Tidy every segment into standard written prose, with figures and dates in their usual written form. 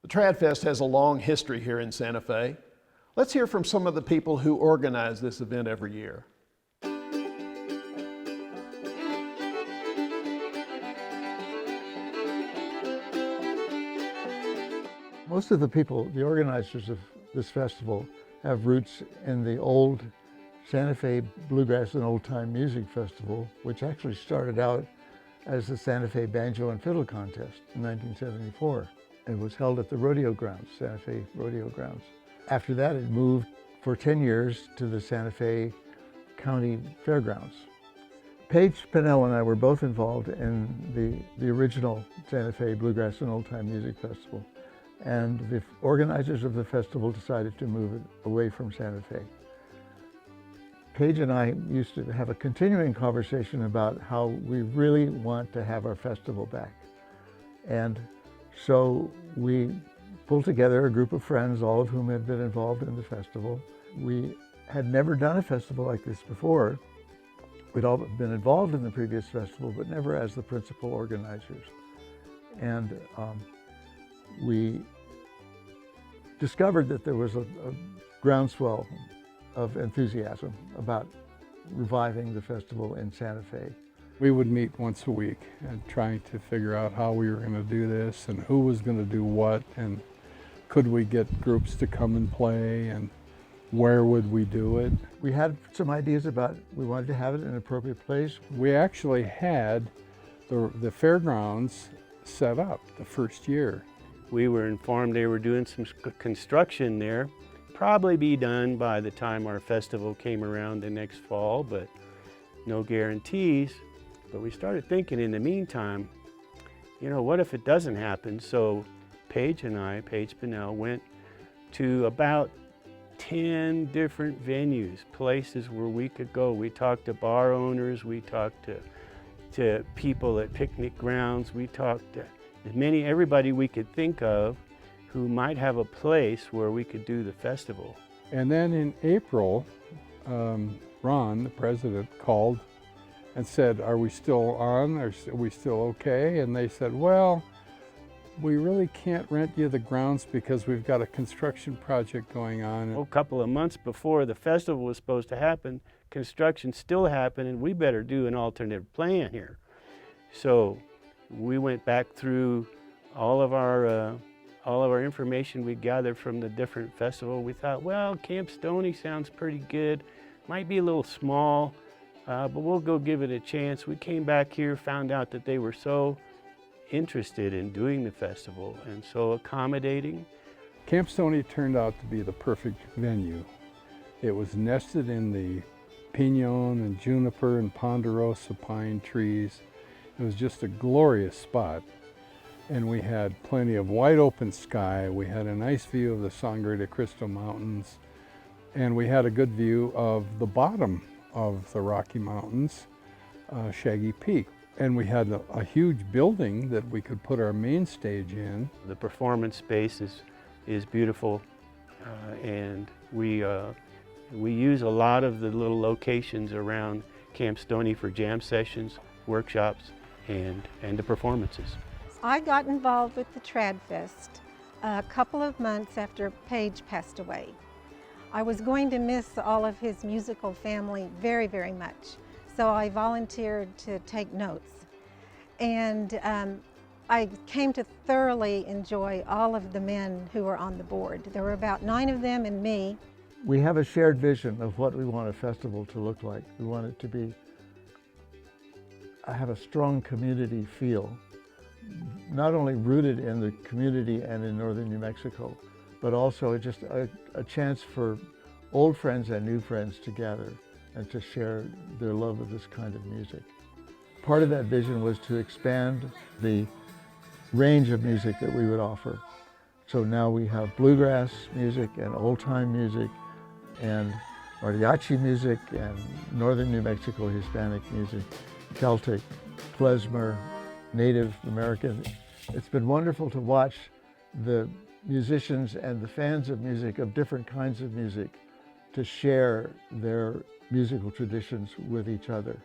The TradFest has a long history here in Santa Fe. Let's hear from some of the people who organize this event every year. Most of the people, the organizers of this festival, have roots in the old Santa Fe Bluegrass and Old Time Music Festival, which actually started out as the Santa Fe Banjo and Fiddle Contest in 1974. It was held at the rodeo grounds, Santa Fe Rodeo Grounds. After that, it moved for 10 years to the Santa Fe County Fairgrounds. Paige Pinnell and I were both involved in the original Santa Fe Bluegrass and Old Time Music Festival. And the organizers of the festival decided to move it away from Santa Fe. Paige and I used to have a continuing conversation about how we really want to have our festival back. And so we pulled together a group of friends, all of whom had been involved in the festival. We had never done a festival like this before. We'd all been involved in the previous festival, but never as the principal organizers. And we discovered that there was a groundswell of enthusiasm about reviving the festival in Santa Fe. We would meet once a week and trying to figure out how we were going to do this and who was going to do what, and could we get groups to come and play, and where would we do it. We had some ideas about, we wanted to have it in an appropriate place. We actually had the fairgrounds set up the first year. We were informed they were doing some construction there, probably be done by the time our festival came around the next fall, but no guarantees. But we started thinking in the meantime, you know, what if it doesn't happen? So Paige and I, Paige Pinnell, went to about 10 different venues, places where we could go. We talked to bar owners, we talked to people at picnic grounds, we talked to everybody we could think of who might have a place where we could do the festival. And then in April, Ron, the president, called and said, are we still on? Are we still okay? And they said, well, we really can't rent you the grounds because we've got a construction project going on. A couple of months before the festival was supposed to happen, construction still happened, and we better do an alternative plan here. So we went back through all of our information we gathered from the different festival. We thought, well, Camp Stoney sounds pretty good. Might be a little small, but we'll go give it a chance. We came back here, found out that they were so interested in doing the festival and so accommodating. Camp Stoney turned out to be the perfect venue. It was nested in the pinon and juniper and ponderosa pine trees. It was just a glorious spot. And we had plenty of wide open sky. We had a nice view of the Sangre de Cristo Mountains. And we had a good view of the bottom of the Rocky Mountains, Shaggy Peak. And we had a huge building that we could put our main stage in. The performance space is beautiful, and we use a lot of the little locations around Camp Stoney for jam sessions, workshops, and the performances. I got involved with the TradFest a couple of months after Paige passed away. I was going to miss all of his musical family very, very much. So I volunteered to take notes. And I came to thoroughly enjoy all of the men who were on the board. There were about 9 of them and me. We have a shared vision of what we want a festival to look like. We want it to have a strong community feel, not only rooted in the community and in northern New Mexico, but also just a chance for old friends and new friends to gather and to share their love of this kind of music. Part of that vision was to expand the range of music that we would offer. So now we have bluegrass music and old-time music and mariachi music and northern New Mexico Hispanic music, Celtic, klezmer, Native American. It's been wonderful to watch the musicians and the fans of music, of different kinds of music, to share their musical traditions with each other.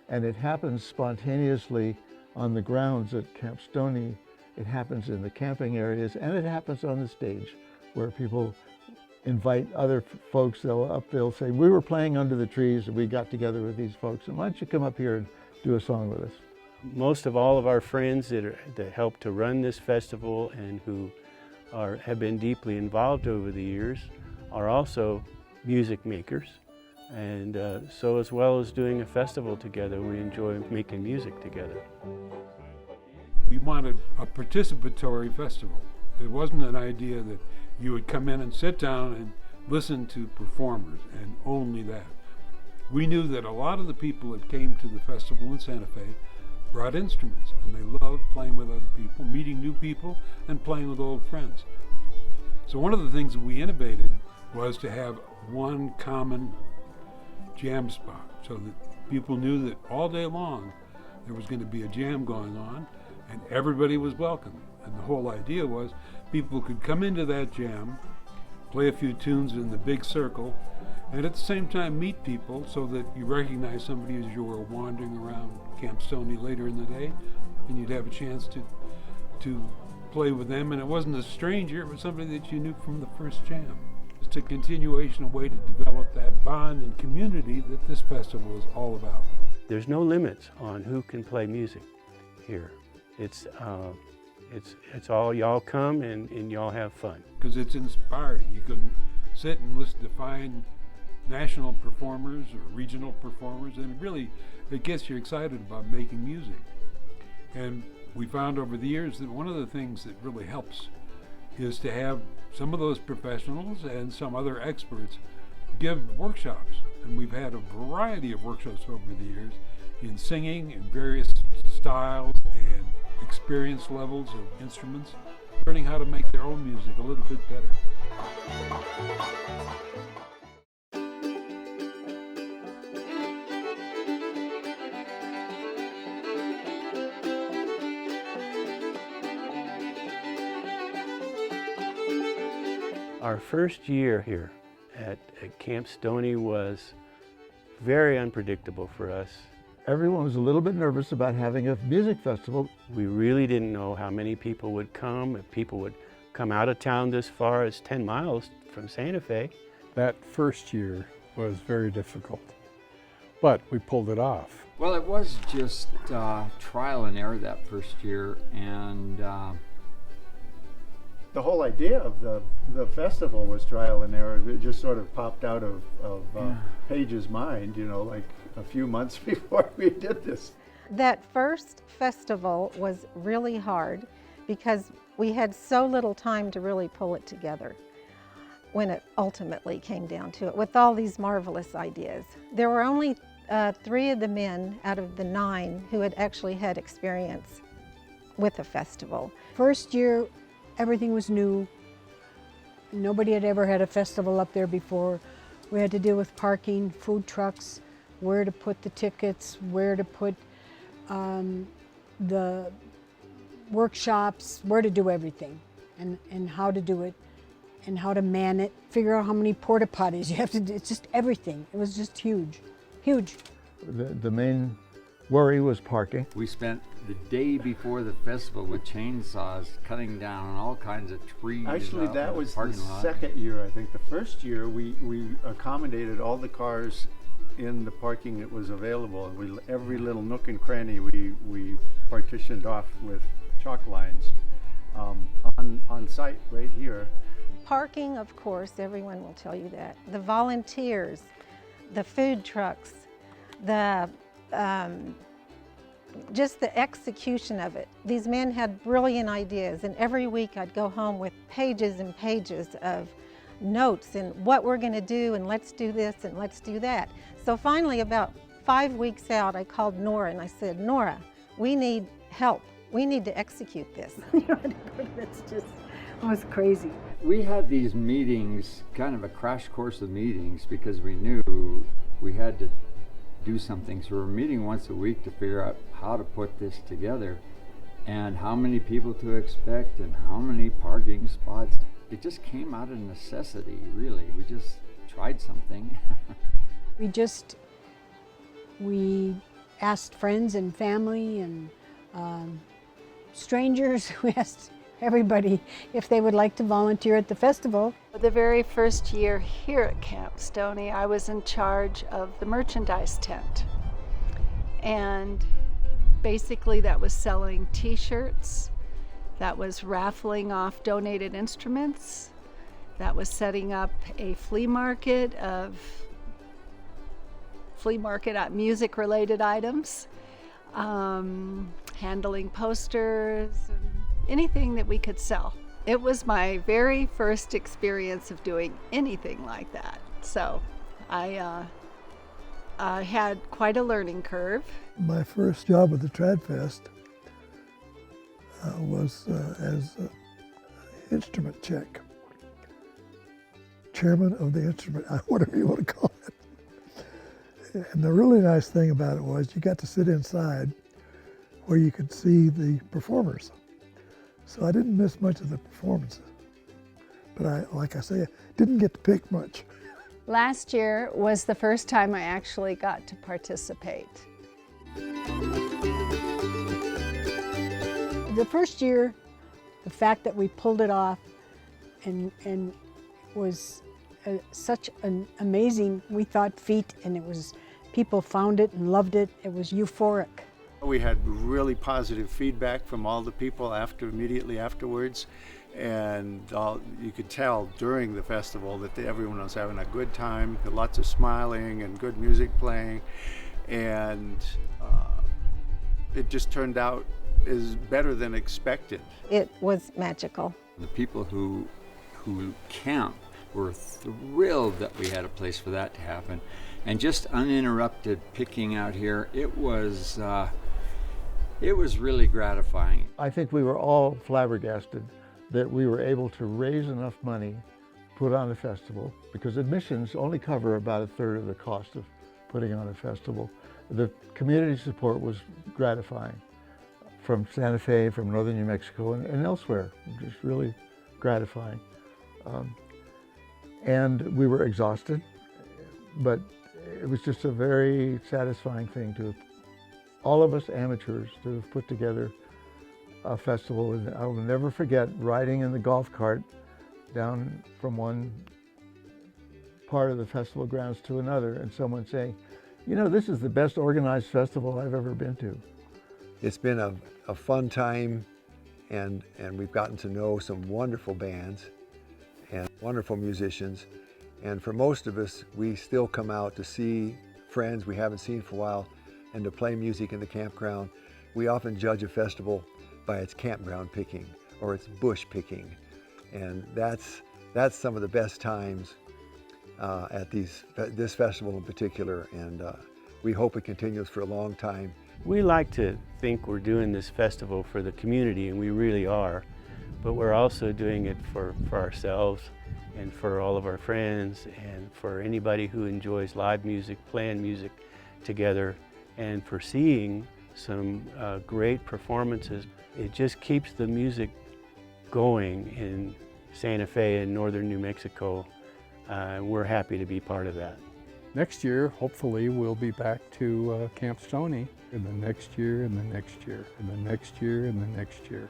And it happens spontaneously on the grounds at Camp Stoney It happens in the camping areas, and it happens on the stage where people invite other folks. They'll say, we were playing under the trees and we got together with these folks, and why don't you come up here and do a song with us? Most of all of our friends that help to run this festival and who have been deeply involved over the years are also music makers. And so as well as doing a festival together, we enjoy making music together. We wanted a participatory festival. It wasn't an idea that you would come in and sit down and listen to performers and only that. We knew that a lot of the people that came to the festival in Santa Fe brought instruments, and they loved playing with other people, meeting new people, and playing with old friends. So one of the things that we innovated was to have one common jam spot, so that people knew that all day long there was going to be a jam going on, and everybody was welcome. And the whole idea was people could come into that jam, play a few tunes in the big circle, and at the same time meet people so that you recognize somebody as you were wandering around Camp Stoney later in the day, and you'd have a chance to play with them. And it wasn't a stranger, it was somebody that you knew from the first jam. It's a continuation, a way to develop that bond and community that this festival is all about. There's no limits on who can play music here. It's all y'all come and y'all have fun. Because it's inspiring. You can sit and listen to fine national performers or regional performers, and it gets you excited about making music. And we found over the years that one of the things that really helps is to have some of those professionals and some other experts give workshops. And we've had a variety of workshops over the years in singing in various styles and experience levels of instruments, learning how to make their own music a little bit better. Our first year here at Camp Stoney was very unpredictable for us. Everyone was a little bit nervous about having a music festival. We really didn't know how many people would come, if people would come out of town this far as 10 miles from Santa Fe. That first year was very difficult, but we pulled it off. Well, it was just trial and error that first year, and the whole idea of the festival was trial and error. It just sort of popped out of Paige's mind, like a few months before we did this. That first festival was really hard because we had so little time to really pull it together when it ultimately came down to it, with all these marvelous ideas. There were only 3 of the men out of the 9 who had actually had experience with the festival. First year, everything was new. Nobody had ever had a festival up there before. We had to deal with parking, food trucks, where to put the tickets, where to put the workshops, where to do everything, and how to do it, and how to man it, figure out how many porta potties you have to do. It's just everything. It was just huge, huge. The main worry was parking. we spent the day before the festival with chainsaws cutting down all kinds of trees. Actually, out that in the was the parking lot. second year, I think. The first year, we accommodated all the cars in the parking that was available. And every little nook and cranny we partitioned off with chalk lines on site right here. Parking, of course, everyone will tell you that. The volunteers, the food trucks, just the execution of it. These men had brilliant ideas, and every week I'd go home with pages and pages of notes and what we're going to do, and let's do this and let's do that. So finally, about 5 weeks out, I called Nora and I said, Nora, we need help. We need to execute this. It was crazy. We had these meetings, kind of a crash course of meetings, because we knew we had to do something. So we're meeting once a week to figure out how to put this together and how many people to expect and how many parking spots. It just came out of necessity, really. We just tried something. We asked friends and family and strangers. We asked everybody if they would like to volunteer at the festival. The very first year here at Camp Stoney, I was in charge of the merchandise tent. And basically that was selling t-shirts, that was raffling off donated instruments, that was setting up a flea market music related items, handling posters, and anything that we could sell. It was my very first experience of doing anything like that. So I had quite a learning curve. My first job at the TradFest was as instrument check. Chairman of the instrument, whatever you want to call it. And the really nice thing about it was you got to sit inside where you could see the performers. So I didn't miss much of the performances. But like I say, didn't get to pick much. Last year was the first time I actually got to participate. The first year, the fact that we pulled it off and was such an amazing, we thought, feat, and people found it and loved it. It was euphoric. We had really positive feedback from all the people immediately afterwards, and you could tell during the festival that everyone was having a good time, lots of smiling and good music playing, and it just turned out is better than expected. It was magical. The people who camp were thrilled that we had a place for that to happen, and just uninterrupted picking out here. It was really gratifying. I think we were all flabbergasted that we were able to raise enough money to put on a festival, because admissions only cover about a third of the cost of putting on a festival. The community support was gratifying from Santa Fe, from northern New Mexico, and elsewhere, just really gratifying. And we were exhausted, but it was just a very satisfying thing to all of us amateurs to have put together a festival. And I will never forget riding in the golf cart down from one part of the festival grounds to another, and someone saying, you know, this is the best organized festival I've ever been to. It's been a fun time, and we've gotten to know some wonderful bands and wonderful musicians. And for most of us, we still come out to see friends we haven't seen for a while and to play music in the campground. We often judge a festival by its campground picking or its bush picking. And that's some of the best times at this festival in particular. And we hope it continues for a long time. We like to think we're doing this festival for the community, and we really are, but we're also doing it for ourselves and for all of our friends and for anybody who enjoys live music, playing music together, and for seeing some great performances. It just keeps the music going in Santa Fe and northern New Mexico. We're happy to be part of that. Next year, hopefully, we'll be back to Camp Stoney, and the next year, and the next year, and the next year, and the next year.